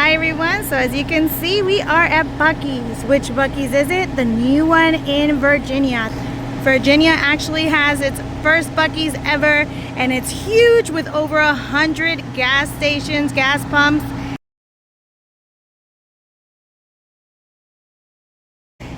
Hi everyone, so as you can see we are at Buc-ee's. Which Buc-ee's is it? The new one in Virginia. Virginia actually has its first Buc-ee's ever, and it's huge with over 100 gas stations, gas pumps.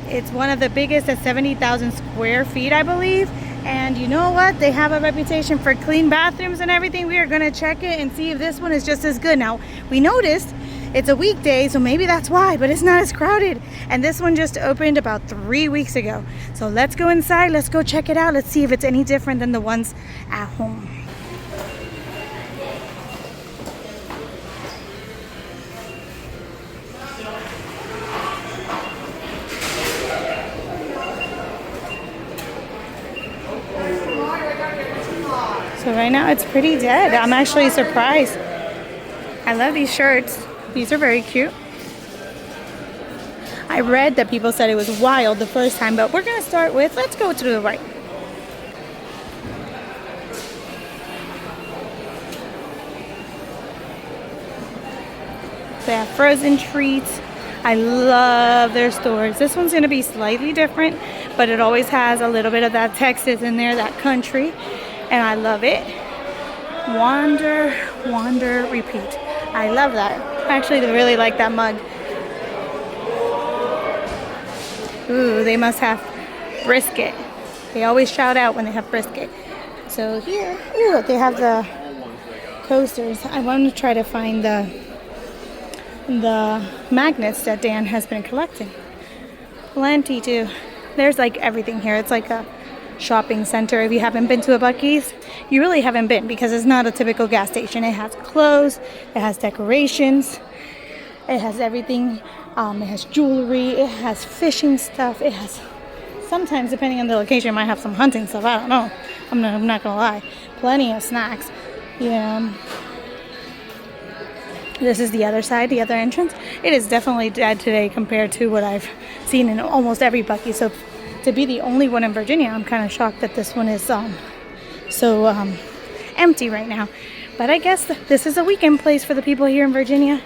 It's one of the biggest at 70,000 square feet, I believe. And you know what? They have a reputation for clean bathrooms and everything. We are going to check it and see if this one is just as good. Now, we noticed it's a weekday, so maybe that's why, but it's not as crowded. And this one just opened about 3 weeks ago. So let's go inside. Let's go check it out. Let's see if it's any different than the ones at home. So right now it's pretty dead. I'm actually surprised. I love these shirts. These are very cute. I read that people said it was wild the first time, but we're gonna start with, let's go to the right. They have frozen treats. I love their stores. This one's gonna be slightly different, but it always has a little bit of that Texas in there, that country. And I love it. Wander, wander, repeat. I love that. I actually really like that mug. Ooh, they must have brisket. They always shout out when they have brisket. So here, ooh, they have the coasters. I want to try to find the magnets that Dan has been collecting. Plenty too. There's like everything here. It's like a shopping center. If you haven't been to a Buc-ee's, you really haven't been, because it's not a typical gas station. It has clothes, it has decorations, it has everything. It has jewelry, it has fishing stuff, it has, sometimes depending on the location, it might have some hunting stuff. I don't know. I'm not gonna lie. Plenty of snacks. Yeah. This is the other side, the other entrance. It is definitely dead today compared to what I've seen in almost every Buc-ee. So to be the only one in Virginia, I'm kind of shocked that this one is so empty right now. But I guess this is a weekend place for the people here in Virginia.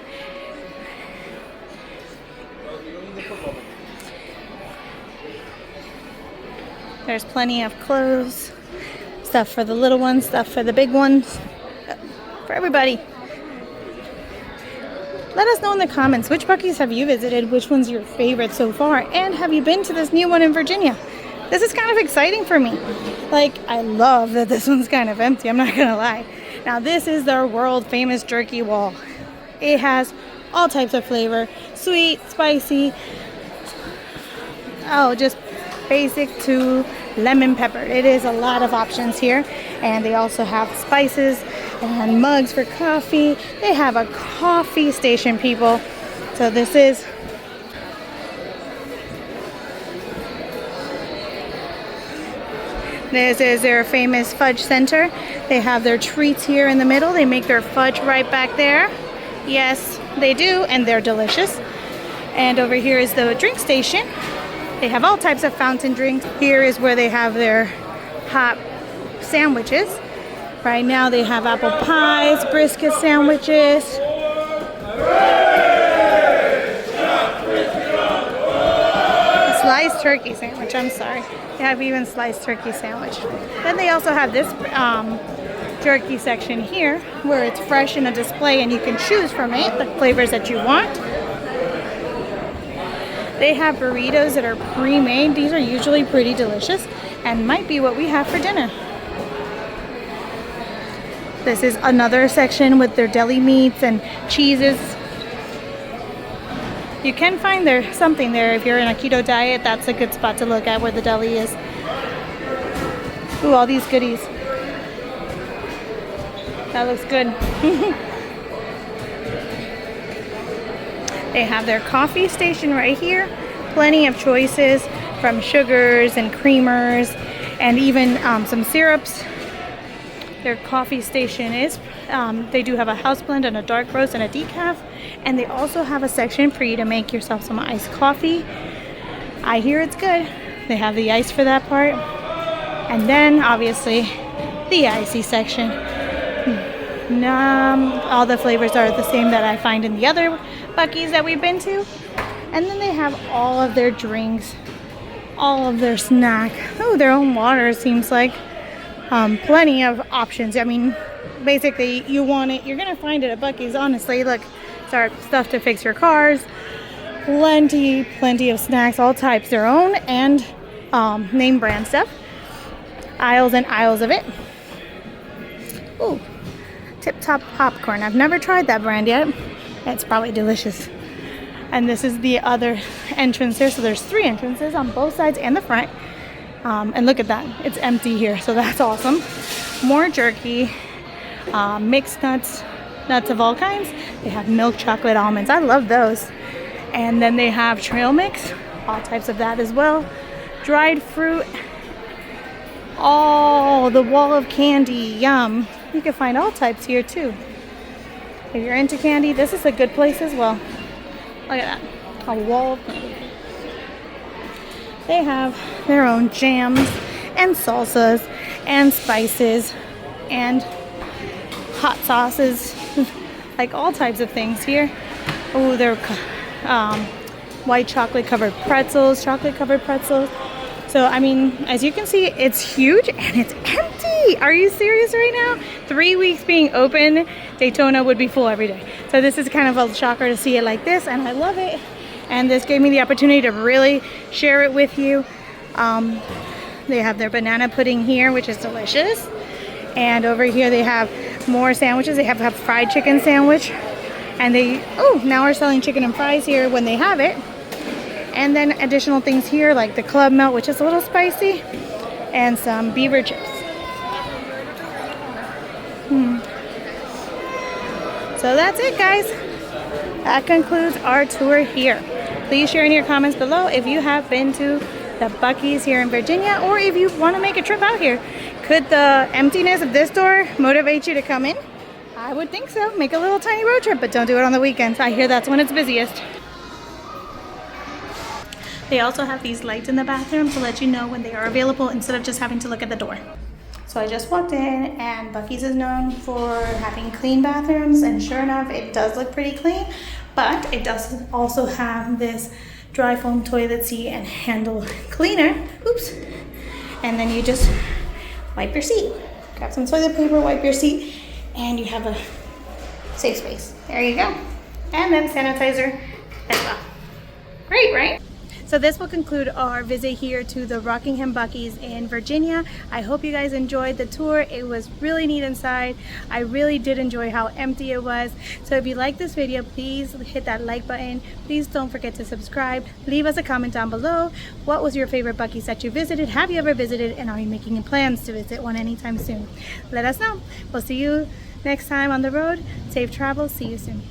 There's plenty of clothes, stuff for the little ones, stuff for the big ones, for everybody. Let us know in the comments, which Buc-ee's have you visited? Which one's your favorite so far? And have you been to this new one in Virginia? This is kind of exciting for me. Like, I love that this one's kind of empty, I'm not gonna lie. Now this is their world famous jerky wall. It has all types of flavor, sweet, spicy, just basic to lemon pepper. It is a lot of options here. And they also have spices and mugs for coffee. They have a coffee station, people. So this is their famous fudge center. They have their treats here in the middle. They make their fudge right back there. Yes, they do, and they're delicious. And over here is the drink station. They have all types of fountain drinks. Here is where they have their hot sandwiches. Right now they have apple pies, brisket sandwiches. A sliced turkey sandwich, I'm sorry. They have even sliced turkey sandwich. Then they also have this jerky section here where it's fresh in a display and you can choose from it the flavors that you want. They have burritos that are pre-made. These are usually pretty delicious and might be what we have for dinner. This is another section with their deli meats and cheeses. You can find something there if you're in a keto diet. That's a good spot to look at, where the deli is. Ooh, all these goodies. That looks good. They have their coffee station right here. Plenty of choices from sugars and creamers and even some syrups. Their coffee station is, they do have a house blend and a dark roast and a decaf. And they also have a section for you to make yourself some iced coffee. I hear it's good. They have the ice for that part. And then obviously the icy section. All the flavors are the same that I find in the other Buc-ee's that we've been to. And then they have all of their drinks, all of their snack. Oh, their own water, it seems like. Plenty of options. I mean, basically, you want it, you're gonna find it at Buc-ee's, honestly. Look, it's our stuff to fix your cars. Plenty of snacks, all types, their own and name brand stuff. Aisles and aisles of it. Ooh, Tip Top popcorn. I've never tried that brand yet. It's probably delicious. And this is the other entrance here. So there's 3 entrances on both sides and the front. And look at that. It's empty here. So that's awesome. More jerky. Mixed nuts. Nuts of all kinds. They have milk chocolate almonds. I love those. And then they have trail mix. All types of that as well. Dried fruit. Oh, the wall of candy. Yum. You can find all types here too. If you're into candy, this is a good place as well. Look at that. A wall of candy. They have their own jams and salsas and spices and hot sauces. Like all types of things here. Oh, they're white chocolate covered pretzels, chocolate covered pretzels. So, I mean, as you can see, it's huge and it's empty. Are you serious right now? 3 weeks being open, Daytona would be full every day. So this is kind of a shocker to see it like this, and I love it. And this gave me the opportunity to really share it with you. They have their banana pudding here, which is delicious. And over here they have more sandwiches. They have a fried chicken sandwich. And now we're selling chicken and fries here when they have it. And then additional things here like the club melt, which is a little spicy, and some beaver chips. So that's it, guys. That concludes our tour here. Please share in your comments below if you have been to the Buc-ee's here in Virginia, or if you want to make a trip out here. Could the emptiness of this store motivate you to come in? I would think so. Make a little tiny road trip, but don't do it on the weekends. I hear that's when it's busiest. They also have these lights in the bathroom to let you know when they are available instead of just having to look at the door. So I just walked in, and Buc-ee's is known for having clean bathrooms, and sure enough, it does look pretty clean, but it does also have this dry foam toilet seat and handle cleaner. Oops. And then you just wipe your seat. Grab some toilet paper, wipe your seat, and you have a safe space. There you go. And then sanitizer as well. Great, right? So this will conclude our visit here to the Rockingham Buc-ee's in Virginia. I hope you guys enjoyed the tour. It was really neat inside. I really did enjoy how empty it was. So if you like this video, please hit that like button. Please don't forget to subscribe. Leave us a comment down below. What was your favorite Buc-ee's that you visited? Have you ever visited? And are you making plans to visit one anytime soon? Let us know. We'll see you next time on the road. Safe travels. See you soon.